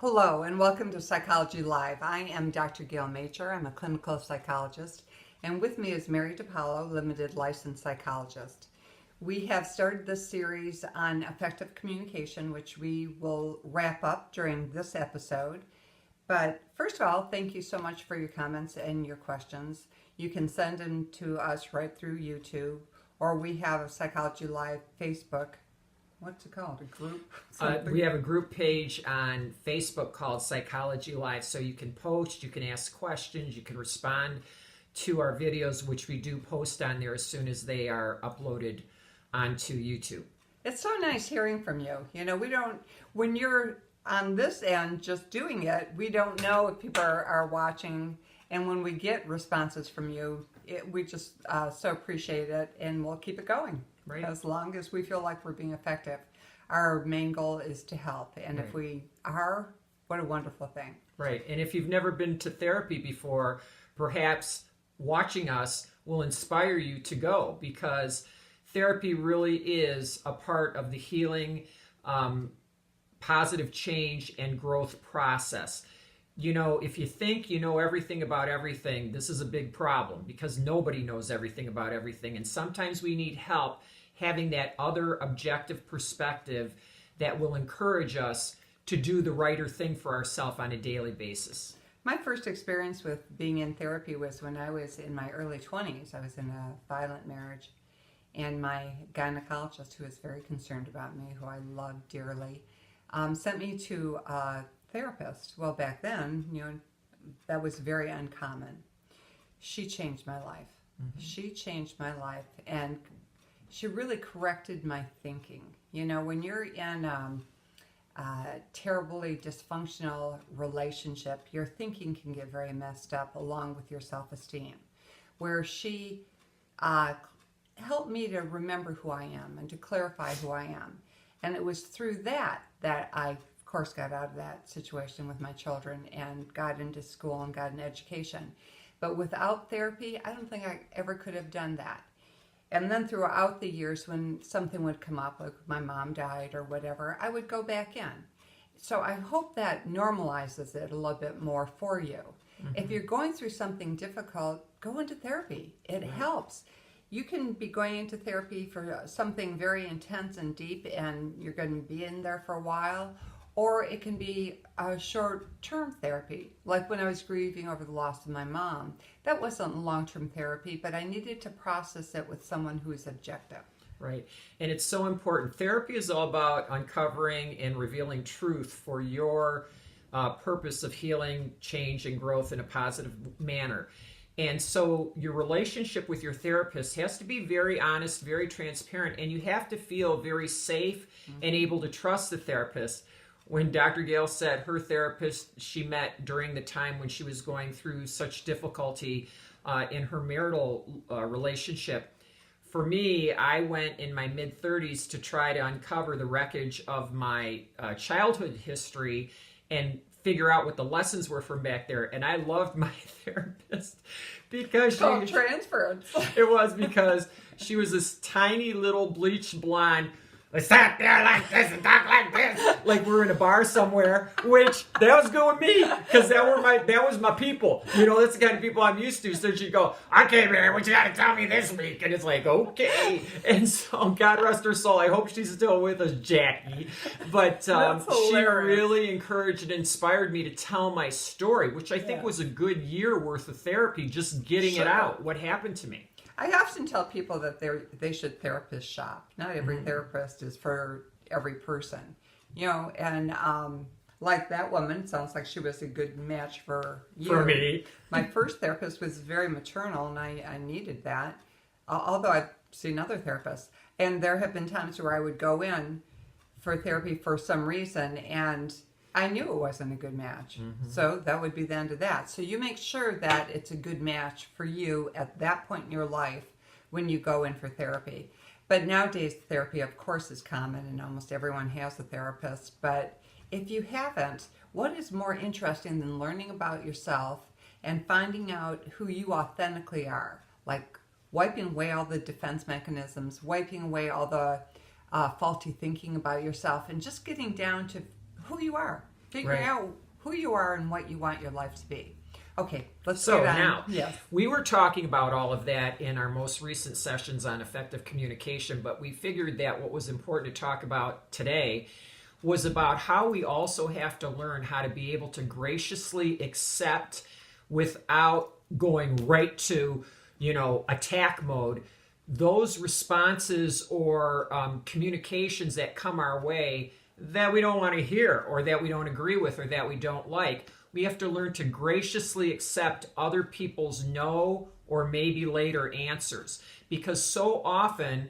Hello and welcome to Psychology Live. I am Dr. Gail Majcher. I'm a clinical psychologist, and with me is Mary DiPaolo, limited licensed psychologist. We have started this series on effective communication, which we will wrap up during this episode. But first of all, thank you so much for your comments and your questions. You can send them to us right through YouTube, or we have a Psychology Live Facebook. What's it called? A group? We have a group page on Facebook called Psychology Live, so you can post, you can ask questions, you can respond to our videos, which we do post on there as soon as they are uploaded onto YouTube. It's so nice hearing from you. You know, when you're on this end just doing it, we don't know if people are watching, and when we get responses from you, we just so appreciate it, and we'll keep it going. Right. As long as we feel like we're being effective. Our main goal is to help. And if we are, what a wonderful thing. Right. And if you've never been to therapy before, perhaps watching us will inspire you to go, because therapy really is a part of the healing, positive change, and growth process. You know, if you think you know everything about everything, this is a big problem, because nobody knows everything about everything. And sometimes we need help having that other objective perspective that will encourage us to do the righter thing for ourselves on a daily basis. My first experience with being in therapy was when I was in my early 20s. I was in a violent marriage, and my gynecologist, who was very concerned about me, who I loved dearly, sent me to a therapist. Well, back then, you know, that was very uncommon. She changed my life. Mm-hmm. She changed my life, and she really corrected my thinking. You know, when you're in a terribly dysfunctional relationship, your thinking can get very messed up, along with your self-esteem. Where she helped me to remember who I am and to clarify who I am. And it was through that I, of course, got out of that situation with my children and got into school and got an education. But without therapy, I don't think I ever could have done that. And then throughout the years, when something would come up, like my mom died or whatever, I would go back in. So I hope that normalizes it a little bit more for you. Mm-hmm. If you're going through something difficult, go into therapy. It helps. You can be going into therapy for something very intense and deep, and you're going to be in there for a while. Or it can be a short-term therapy. Like when I was grieving over the loss of my mom, that wasn't long-term therapy, but I needed to process it with someone who is objective. Right. And it's so important. Therapy is all about uncovering and revealing truth for your purpose of healing, change, and growth in a positive manner. And so your relationship with your therapist has to be very honest, very transparent, and you have to feel very safe and able to trust the therapist. When Dr. Gail said her therapist she met during the time when she was going through such difficulty in her marital relationship, for me, I went in my mid-30s to try to uncover the wreckage of my childhood history and figure out what the lessons were from back there. And I loved my therapist because she transference. It was because she was this tiny little bleached blonde. I sat there like this and talk like this, like we're in a bar somewhere, which that was good with me, because that was my people. You know, that's the kind of people I'm used to. So she'd go, I came here, what you got to tell me this week? And it's like, okay. And so, God rest her soul, I hope she's still with us, Jackie. But she really encouraged and inspired me to tell my story, which I think was a good year worth of therapy, just getting it out, what happened to me. I often tell people that they should therapist shop. Not every therapist is for every person, you know. And like that woman, sounds like she was a good match for you. For me, my first therapist was very maternal, and I needed that. Although I've seen other therapists, and there have been times where I would go in for therapy for some reason, and I knew it wasn't a good match. Mm-hmm. So that would be the end of that. So you make sure that it's a good match for you at that point in your life when you go in for therapy. But nowadays, therapy, of course, is common, and almost everyone has a therapist. But if you haven't, what is more interesting than learning about yourself and finding out who you authentically are? Like wiping away all the defense mechanisms, wiping away all the faulty thinking about yourself, and just getting down to who you are. Figuring out who you are and what you want your life to be. Okay, let's So get on. now, Yes. we were talking about all of that in our most recent sessions on effective communication, but we figured that what was important to talk about today was about how we also have to learn how to be able to graciously accept without going right to, attack mode, those responses or communications that come our way that we don't want to hear or that we don't agree with or that we don't like. We have to learn to graciously accept other people's no or maybe later answers. Because so often,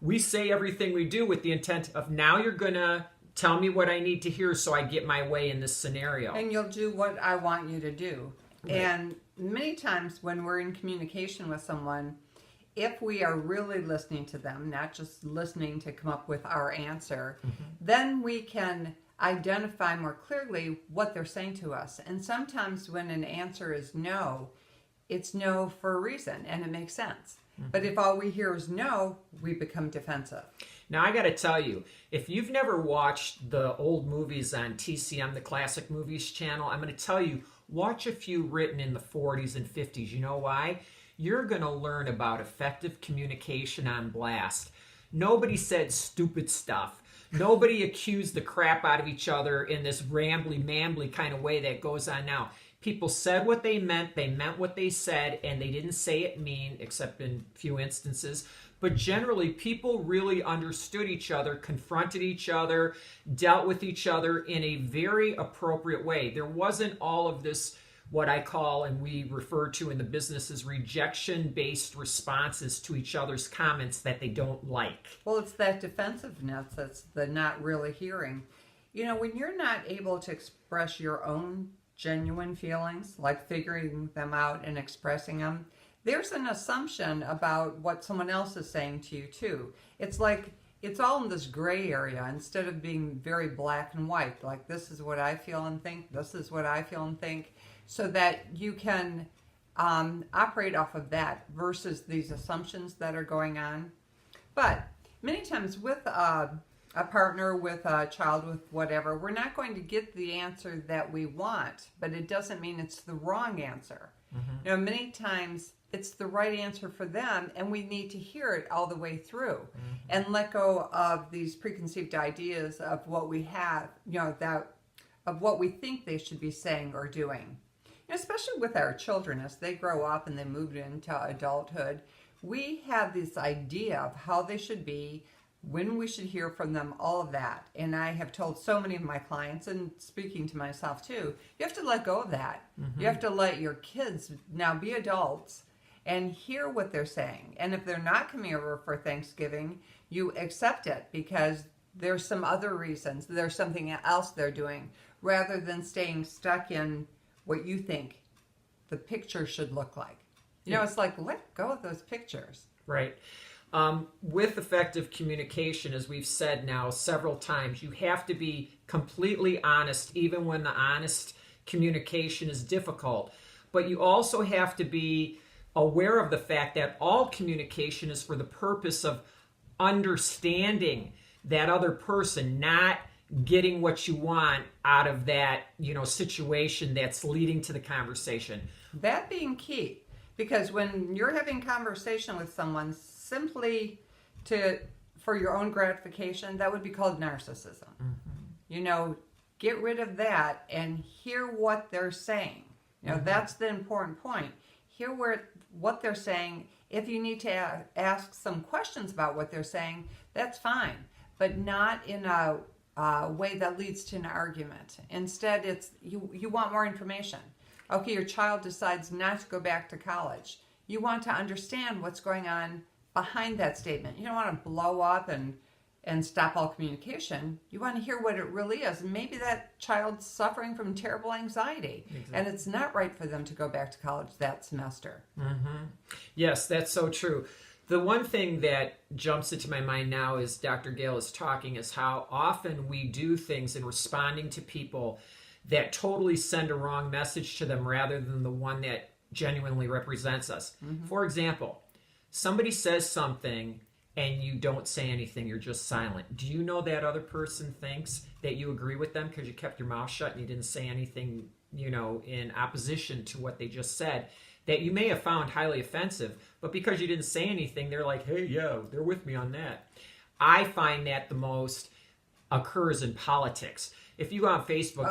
we say everything we do with the intent of now you're going to tell me what I need to hear so I get my way in this scenario. And you'll do what I want you to do. Right. And many times when we're in communication with someone, if we are really listening to them, not just listening to come up with our answer, then we can identify more clearly what they're saying to us. And sometimes when an answer is no, it's no for a reason, and it makes sense. But if all we hear is no, we become defensive. Now, I got to tell you, if you've never watched the old movies on TCM, the Classic Movies channel, I'm going to tell you, watch a few written in the 40s and 50s. You know why? You're going to learn about effective communication on blast. Nobody said stupid stuff. Nobody accused the crap out of each other in this rambly-mambly kind of way that goes on now. People said what they meant what they said, and they didn't say it mean, except in few instances. But generally, people really understood each other, confronted each other, dealt with each other in a very appropriate way. There wasn't all of this, what I call, and we refer to in the business as rejection-based responses to each other's comments that they don't like. Well, it's that defensiveness that's the not really hearing. When you're not able to express your own genuine feelings, like figuring them out and expressing them, there's an assumption about what someone else is saying to you too. It's like it's all in this gray area instead of being very black and white, like this is what I feel and think, this is what I feel and think, so that you can operate off of that versus these assumptions that are going on. But many times with a partner, with a child, with whatever, we're not going to get the answer that we want, but it doesn't mean it's the wrong answer. Many times it's the right answer for them, and we need to hear it all the way through and let go of these preconceived ideas of what we have, of what we think they should be saying or doing. Especially with our children, as they grow up and they move into adulthood, we have this idea of how they should be, when we should hear from them, all of that. And I have told so many of my clients, and speaking to myself too, you have to let go of that. You have to let your kids now be adults and hear what they're saying. And if they're not coming over for Thanksgiving, you accept it because there's some other reasons. There's something else they're doing, rather than staying stuck in what you think the picture should look like. It's like, let go of those pictures. Right. With effective communication, as we've said now several times, you have to be completely honest, even when the honest communication is difficult. But you also have to be aware of the fact that all communication is for the purpose of understanding that other person, not getting what you want out of that, situation that's leading to the conversation. That being key, because when you're having conversation with someone simply for your own gratification, that would be called narcissism. Get rid of that and hear what they're saying. That's the important point. Hear what they're saying. If you need to ask some questions about what they're saying, that's fine, but not in a way that leads to an argument. Instead, it's you want more information. Okay, your child decides not to go back to college. You want to understand what's going on behind that statement. You don't want to blow up and stop all communication. You want to hear what it really is. And maybe that child's suffering from terrible anxiety. Exactly. And it's not right for them to go back to college that semester. Yes, that's so true. The one thing that jumps into my mind now as Dr. Gail is talking is how often we do things in responding to people that totally send a wrong message to them rather than the one that genuinely represents us. For example, somebody says something and you don't say anything, you're just silent. Do you know that other person thinks that you agree with them because you kept your mouth shut and you didn't say anything, in opposition to what they just said, that you may have found highly offensive, but because you didn't say anything, they're like, hey, yeah, they're with me on that. I find that the most occurs in politics. If you go on Facebook,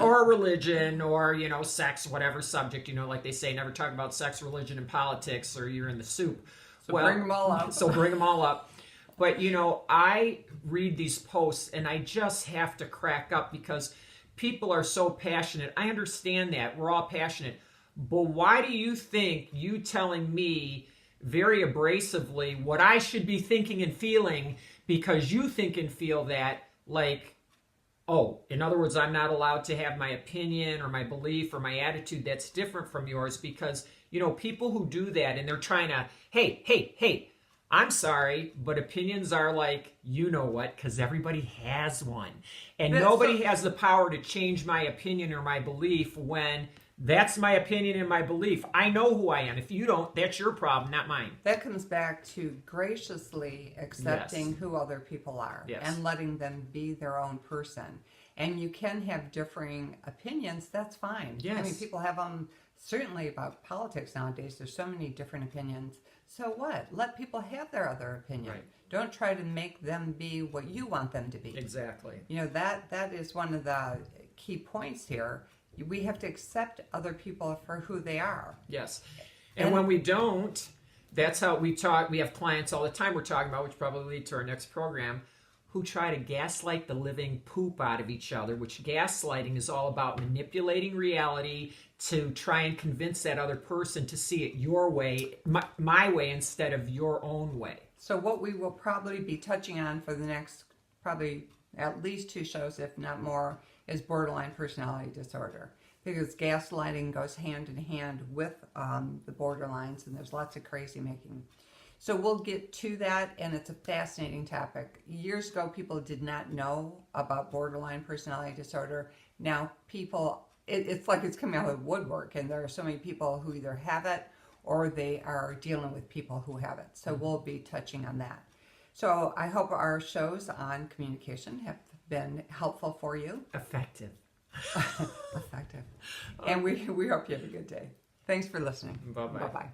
or religion, or, sex, whatever subject, like they say, never talk about sex, religion, and politics, or you're in the soup. So bring them all up. So bring them all up. But, I read these posts and I just have to crack up because people are so passionate. I understand that. We're all passionate. But why do you think you telling me very abrasively what I should be thinking and feeling because you think and feel that, like, oh, in other words, I'm not allowed to have my opinion or my belief or my attitude that's different from yours because, people who do that and they're trying to, hey, I'm sorry, but opinions are like, you know what, because everybody has one. And nobody has the power to change my opinion or my belief when that's my opinion and my belief. I know who I am. If you don't, that's your problem, not mine. That comes back to graciously accepting who other people are and letting them be their own person. And you can have differing opinions. That's fine. Yes. I mean, people have them certainly about politics nowadays. There's so many different opinions. So what? Let people have their other opinion. Right. Don't try to make them be what you want them to be. Exactly. That is one of the key points here. We have to accept other people for who they are. Yes. And when we don't, that's how we talk. We have clients all the time we're talking about, which probably lead to our next program, who try to gaslight the living poop out of each other, which gaslighting is all about manipulating reality to try and convince that other person to see it your way, my way, instead of your own way. So what we will probably be touching on for the next probably at least 2 shows, if not more, is borderline personality disorder. Because gaslighting goes hand in hand with the borderlines, and there's lots of crazy making. So we'll get to that, and it's a fascinating topic. Years ago, people did not know about borderline personality disorder. Now people, it's like it's coming out of the woodwork, and there are so many people who either have it or they are dealing with people who have it. So we'll be touching on that. So I hope our shows on communication have been helpful for you. Effective. Effective. And we hope you have a good day. Thanks for listening. Bye-bye. Bye-bye.